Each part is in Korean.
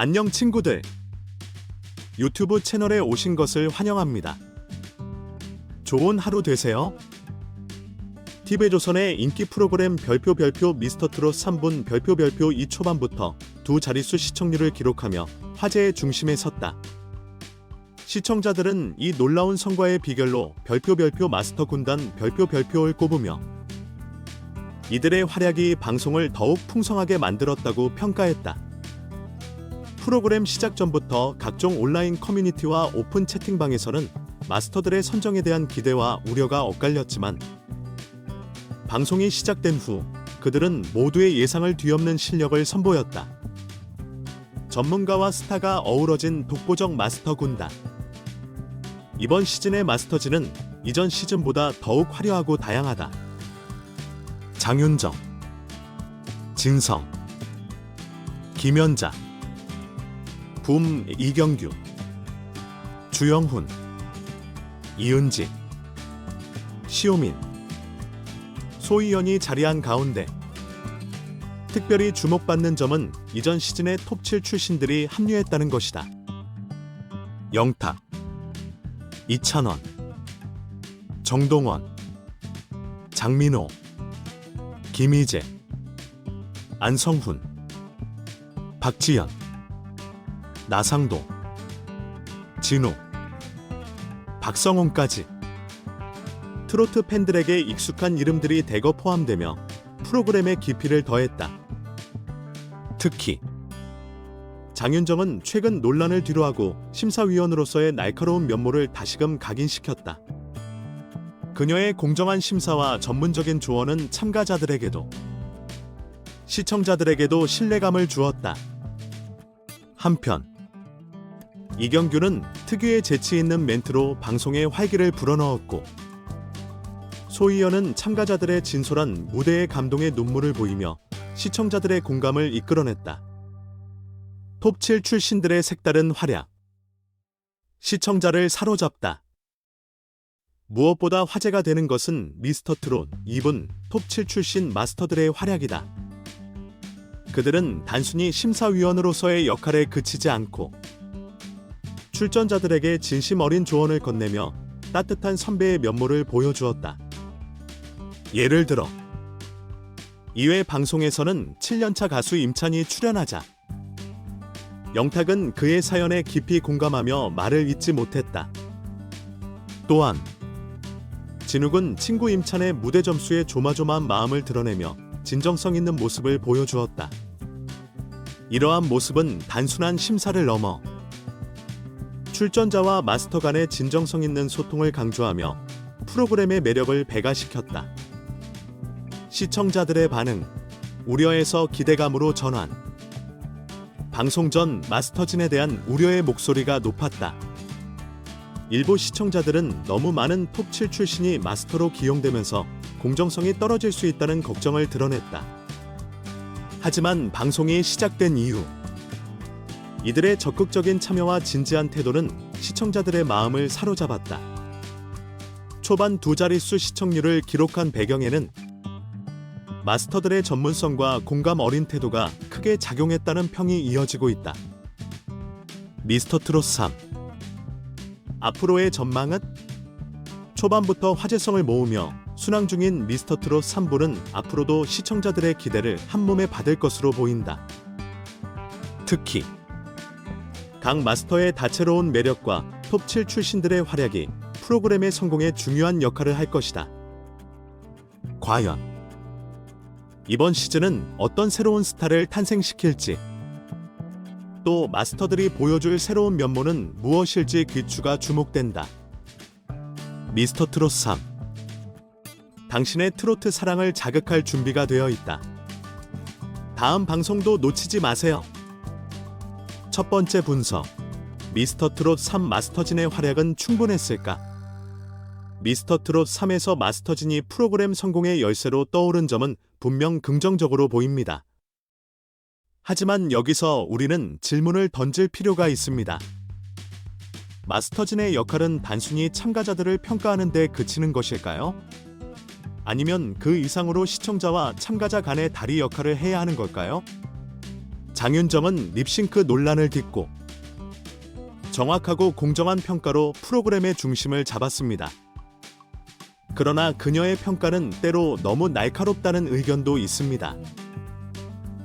안녕 친구들. 유튜브 채널에 오신 것을 환영합니다. 좋은 하루 되세요. TV조선의 인기 프로그램 별표 미스터트롯 3분 별표 2 초반부터 두 자릿수 시청률을 기록하며 화제의 중심에 섰다. 시청자들은 이 놀라운 성과의 비결로 별표 마스터 군단 별표를 꼽으며 이들의 활약이 방송을 더욱 풍성하게 만들었다고 평가했다. 프로그램 시작 전부터 각종 온라인 커뮤니티와 오픈 채팅방에서는 마스터들의 선정에 대한 기대와 우려가 엇갈렸지만 방송이 시작된 후 그들은 모두의 예상을 뒤엎는 실력을 선보였다. 전문가와 스타가 어우러진 독보적 마스터 군단. 이번 시즌의 마스터즈는 이전 시즌보다 더욱 화려하고 다양하다. 장윤정, 진성, 김연자, 붐 이경규, 주영훈, 이은지, 시오민, 소희연이 자리한 가운데 특별히 주목받는 점은 이전 시즌의 톱7 출신들이 합류했다는 것이다. 영탁, 이찬원, 정동원, 장민호, 김희재, 안성훈, 박지연, 나상도, 진우, 박성훈까지 트로트 팬들에게 익숙한 이름들이 대거 포함되며 프로그램의 깊이를 더했다. 특히 장윤정은 최근 논란을 뒤로하고 심사위원으로서의 날카로운 면모를 다시금 각인시켰다. 그녀의 공정한 심사와 전문적인 조언은 참가자들에게도 시청자들에게도 신뢰감을 주었다. 한편 이경규는 특유의 재치 있는 멘트로 방송에 활기를 불어넣었고 소희연은 참가자들의 진솔한 무대의 감동의 눈물을 보이며 시청자들의 공감을 이끌어냈다. 톱7 출신들의 색다른 활약. 시청자를 사로잡다. 무엇보다 화제가 되는 것은 미스터트롯 2분 톱7 출신 마스터들의 활약이다. 그들은 단순히 심사위원으로서의 역할에 그치지 않고 출전자들에게 진심 어린 조언을 건네며 따뜻한 선배의 면모를 보여주었다. 예를 들어 2회 방송에서는 7년차 가수 임찬이 출연하자 영탁은 그의 사연에 깊이 공감하며 말을 잇지 못했다. 또한 진욱은 친구 임찬의 무대 점수에 조마조마한 마음을 드러내며 진정성 있는 모습을 보여주었다. 이러한 모습은 단순한 심사를 넘어 출전자와 마스터 간의 진정성 있는 소통을 강조하며 프로그램의 매력을 배가시켰다. 시청자들의 반응, 우려에서 기대감으로 전환. 방송 전 마스터진에 대한 우려의 목소리가 높았다. 일부 시청자들은 너무 많은 톱7 출신이 마스터로 기용되면서 공정성이 떨어질 수 있다는 걱정을 드러냈다. 하지만 방송이 시작된 이후 이들의 적극적인 참여와 진지한 태도는 시청자들의 마음을 사로잡았다. 초반 두 자릿수 시청률을 기록한 배경에는 마스터들의 전문성과 공감 어린 태도가 크게 작용했다는 평이 이어지고 있다. 미스터트롯 3. 앞으로의 전망은? 초반부터 화제성을 모으며 순항 중인 미스터트롯 3부는 앞으로도 시청자들의 기대를 한몸에 받을 것으로 보인다. 특히 각 마스터의 다채로운 매력과 톱7 출신들의 활약이 프로그램의 성공에 중요한 역할을 할 것이다. 과연 이번 시즌은 어떤 새로운 스타를 탄생시킬지, 또 마스터들이 보여줄 새로운 면모는 무엇일지 귀추가 주목된다. 미스터트롯 3. 당신의 트로트 사랑을 자극할 준비가 되어 있다. 다음 방송도 놓치지 마세요. 첫 번째 분석. 미스터트롯 3 마스터진의 활약은 충분했을까? 미스터트롯 3에서 마스터진이 프로그램 성공의 열쇠로 떠오른 점은 분명 긍정적으로 보입니다. 하지만 여기서 우리는 질문을 던질 필요가 있습니다. 마스터진의 역할은 단순히 참가자들을 평가하는 데 그치는 것일까요? 아니면 그 이상으로 시청자와 참가자 간의 다리 역할을 해야 하는 걸까요? 장윤정은 립싱크 논란을 딛고 정확하고 공정한 평가로 프로그램의 중심을 잡았습니다. 그러나 그녀의 평가는 때로 너무 날카롭다는 의견도 있습니다.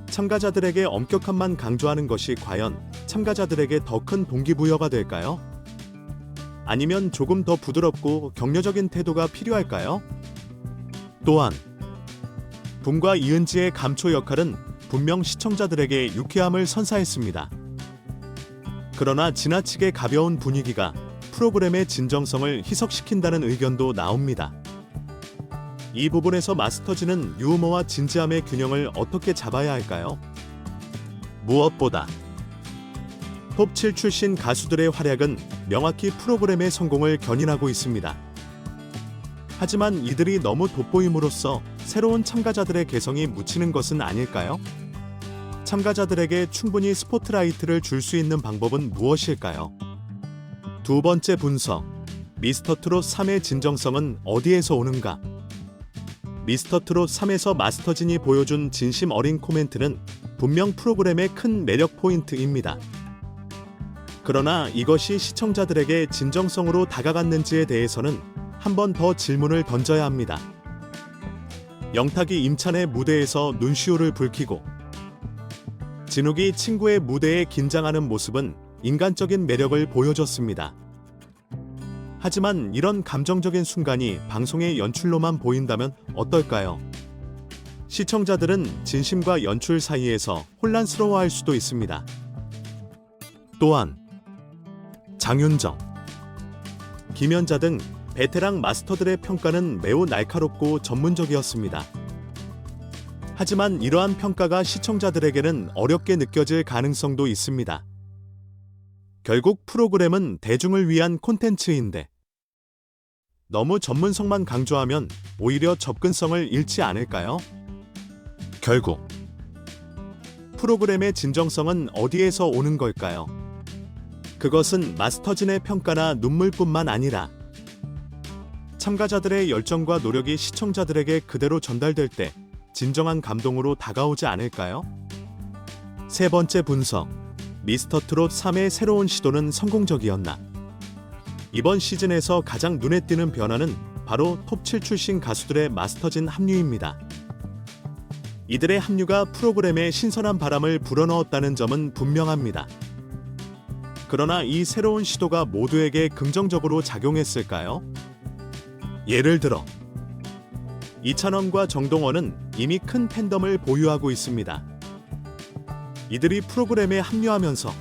참가자들에게 엄격함만 강조하는 것이 과연 참가자들에게 더 큰 동기부여가 될까요? 아니면 조금 더 부드럽고 격려적인 태도가 필요할까요? 또한 붐과 이은지의 감초 역할은 분명 시청자들에게 유쾌함을 선사했습니다. 그러나 지나치게 가벼운 분위기가 프로그램의 진정성을 희석시킨다는 의견도 나옵니다. 이 부분에서 마스터즈는 유머와 진지함의 균형을 어떻게 잡아야 할까요? 무엇보다 톱 7 출신 가수들의 활약은 명확히 프로그램의 성공을 견인하고 있습니다. 하지만 이들이 너무 돋보임으로써 새로운 참가자들의 개성이 묻히는 것은 아닐까요? 참가자들에게 충분히 스포트라이트를 줄 수 있는 방법은 무엇일까요? 두 번째 분석, 미스터트롯 3의 진정성은 어디에서 오는가? 미스터트롯 3에서 마스터진이 보여준 진심 어린 코멘트는 분명 프로그램의 큰 매력 포인트입니다. 그러나 이것이 시청자들에게 진정성으로 다가갔는지에 대해서는 한 번 더 질문을 던져야 합니다. 영탁이 임찬의 무대에서 눈시울을 붉히고 진욱이 친구의 무대에 긴장하는 모습은 인간적인 매력을 보여줬습니다. 하지만 이런 감정적인 순간이 방송의 연출로만 보인다면 어떨까요? 시청자들은 진심과 연출 사이에서 혼란스러워할 수도 있습니다. 또한 장윤정, 김연자 등 베테랑 마스터들의 평가는 매우 날카롭고 전문적이었습니다. 하지만 이러한 평가가 시청자들에게는 어렵게 느껴질 가능성도 있습니다. 결국 프로그램은 대중을 위한 콘텐츠인데 너무 전문성만 강조하면 오히려 접근성을 잃지 않을까요? 결국 프로그램의 진정성은 어디에서 오는 걸까요? 그것은 마스터진의 평가나 눈물뿐만 아니라 참가자들의 열정과 노력이 시청자들에게 그대로 전달될 때 진정한 감동으로 다가오지 않을까요? 세 번째 분석, 미스터트롯 3의 새로운 시도는 성공적이었나? 이번 시즌에서 가장 눈에 띄는 변화는 바로 톱 7 출신 가수들의 마스터진 합류입니다. 이들의 합류가 프로그램에 신선한 바람을 불어넣었다는 점은 분명합니다. 그러나 이 새로운 시도가 모두에게 긍정적으로 작용했을까요? 예를 들어 이찬원과 정동원은 이미 큰 팬덤을 보유하고 있습니다. 이들이 프로그램에 합류하면서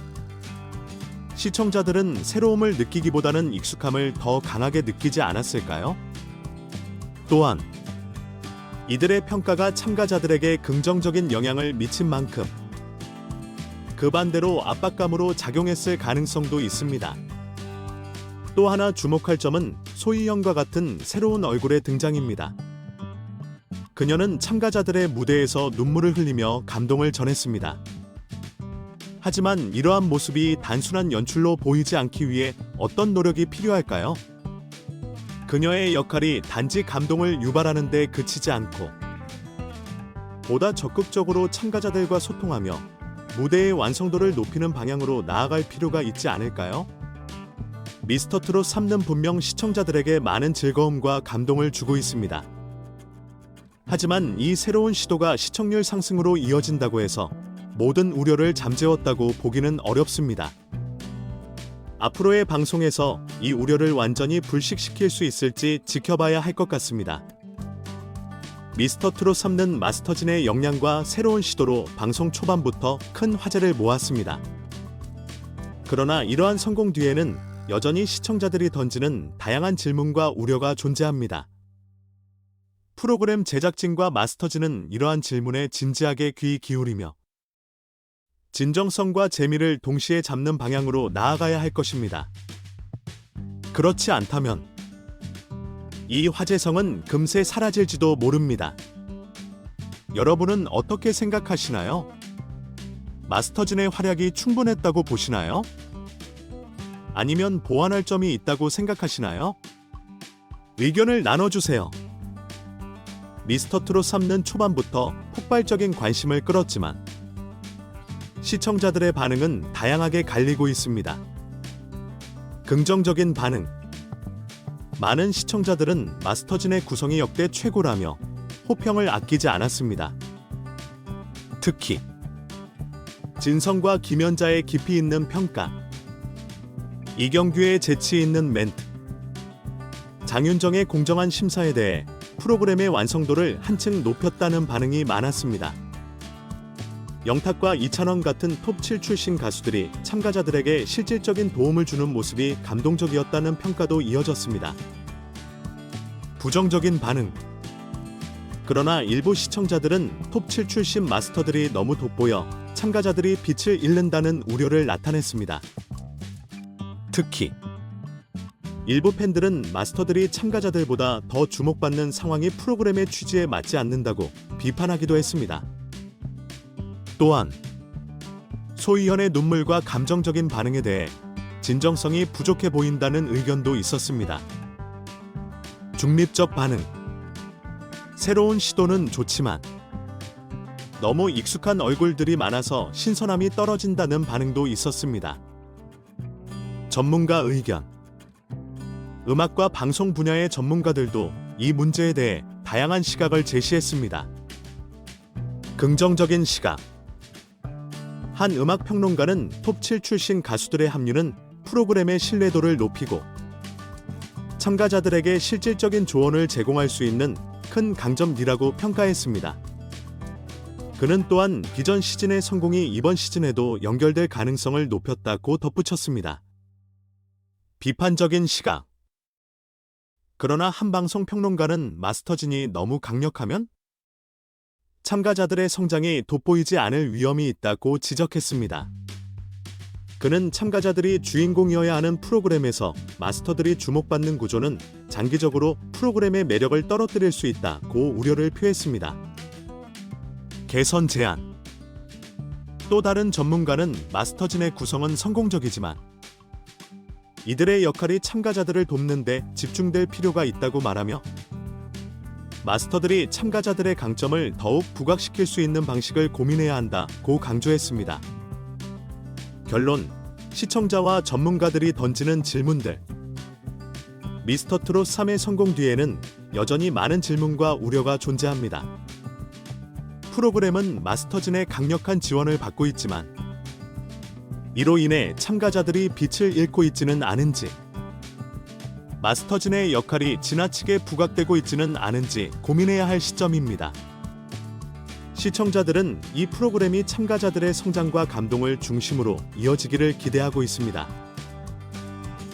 시청자들은 새로움을 느끼기보다는 익숙함을 더 강하게 느끼지 않았을까요? 또한 이들의 평가가 참가자들에게 긍정적인 영향을 미친 만큼 그 반대로 압박감으로 작용했을 가능성도 있습니다. 또 하나 주목할 점은 소희영과 같은 새로운 얼굴의 등장입니다. 그녀는 참가자들의 무대에서 눈물을 흘리며 감동을 전했습니다. 하지만 이러한 모습이 단순한 연출로 보이지 않기 위해 어떤 노력이 필요할까요? 그녀의 역할이 단지 감동을 유발하는 데 그치지 않고 보다 적극적으로 참가자들과 소통하며 무대의 완성도를 높이는 방향으로 나아갈 필요가 있지 않을까요? 미스터트롯 3는 분명 시청자들에게 많은 즐거움과 감동을 주고 있습니다. 하지만 이 새로운 시도가 시청률 상승으로 이어진다고 해서 모든 우려를 잠재웠다고 보기는 어렵습니다. 앞으로의 방송에서 이 우려를 완전히 불식시킬 수 있을지 지켜봐야 할 것 같습니다. 미스터트롯 3는 마스터진의 역량과 새로운 시도로 방송 초반부터 큰 화제를 모았습니다. 그러나 이러한 성공 뒤에는 여전히 시청자들이 던지는 다양한 질문과 우려가 존재합니다. 프로그램 제작진과 마스터진은 이러한 질문에 진지하게 귀 기울이며 진정성과 재미를 동시에 잡는 방향으로 나아가야 할 것입니다. 그렇지 않다면 이 화제성은 금세 사라질지도 모릅니다. 여러분은 어떻게 생각하시나요? 마스터진의 활약이 충분했다고 보시나요? 아니면 보완할 점이 있다고 생각하시나요? 의견을 나눠주세요. 미스터트롯 3는 초반부터 폭발적인 관심을 끌었지만 시청자들의 반응은 다양하게 갈리고 있습니다. 긍정적인 반응. 많은 시청자들은 마스터진의 구성이 역대 최고라며 호평을 아끼지 않았습니다. 특히 진성과 김연자의 깊이 있는 평가, 이경규의 재치 있는 멘트, 장윤정의 공정한 심사에 대해 프로그램의 완성도를 한층 높였다는 반응이 많았습니다. 영탁과 이찬원 같은 톱 7 출신 가수들이 참가자들에게 실질적인 도움을 주는 모습이 감동적이었다는 평가도 이어졌습니다. 부정적인 반응. 그러나 일부 시청자들은 톱 7 출신 마스터들이 너무 돋보여 참가자들이 빛을 잃는다는 우려를 나타냈습니다. 특히 일부 팬들은 마스터들이 참가자들보다 더 주목받는 상황이 프로그램의 취지에 맞지 않는다고 비판하기도 했습니다. 또한 소희연의 눈물과 감정적인 반응에 대해 진정성이 부족해 보인다는 의견도 있었습니다. 중립적 반응. 새로운 시도는 좋지만 너무 익숙한 얼굴들이 많아서 신선함이 떨어진다는 반응도 있었습니다. 전문가 의견. 음악과 방송 분야의 전문가들도 이 문제에 대해 다양한 시각을 제시했습니다. 긍정적인 시각. 한 음악 평론가는 톱 7 출신 가수들의 합류는 프로그램의 신뢰도를 높이고 참가자들에게 실질적인 조언을 제공할 수 있는 큰 강점이라고 평가했습니다. 그는 또한 기존 시즌의 성공이 이번 시즌에도 연결될 가능성을 높였다고 덧붙였습니다. 비판적인 시각. 그러나 한 방송 평론가는 마스터진이 너무 강력하면 참가자들의 성장이 돋보이지 않을 위험이 있다고 지적했습니다. 그는 참가자들이 주인공이어야 하는 프로그램에서 마스터들이 주목받는 구조는 장기적으로 프로그램의 매력을 떨어뜨릴 수 있다고 우려를 표했습니다. 개선 제안. 또 다른 전문가는 마스터진의 구성은 성공적이지만 이들의 역할이 참가자들을 돕는 데 집중될 필요가 있다고 말하며 마스터들이 참가자들의 강점을 더욱 부각시킬 수 있는 방식을 고민해야 한다고 강조했습니다. 결론, 시청자와 전문가들이 던지는 질문들. 미스터트롯 3의 성공 뒤에는 여전히 많은 질문과 우려가 존재합니다. 프로그램은 마스터진의 강력한 지원을 받고 있지만 이로 인해 참가자들이 빛을 잃고 있지는 않은지, 마스터진의 역할이 지나치게 부각되고 있지는 않은지 고민해야 할 시점입니다. 시청자들은 이 프로그램이 참가자들의 성장과 감동을 중심으로 이어지기를 기대하고 있습니다.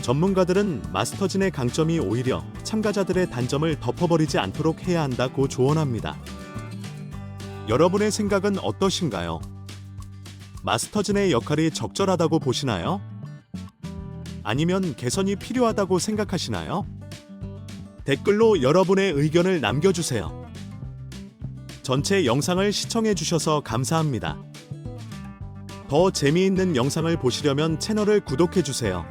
전문가들은 마스터진의 강점이 오히려 참가자들의 단점을 덮어버리지 않도록 해야 한다고 조언합니다. 여러분의 생각은 어떠신가요? 마스터진의 역할이 적절하다고 보시나요? 아니면 개선이 필요하다고 생각하시나요? 댓글로 여러분의 의견을 남겨주세요. 전체 영상을 시청해주셔서 감사합니다. 더 재미있는 영상을 보시려면 채널을 구독해주세요.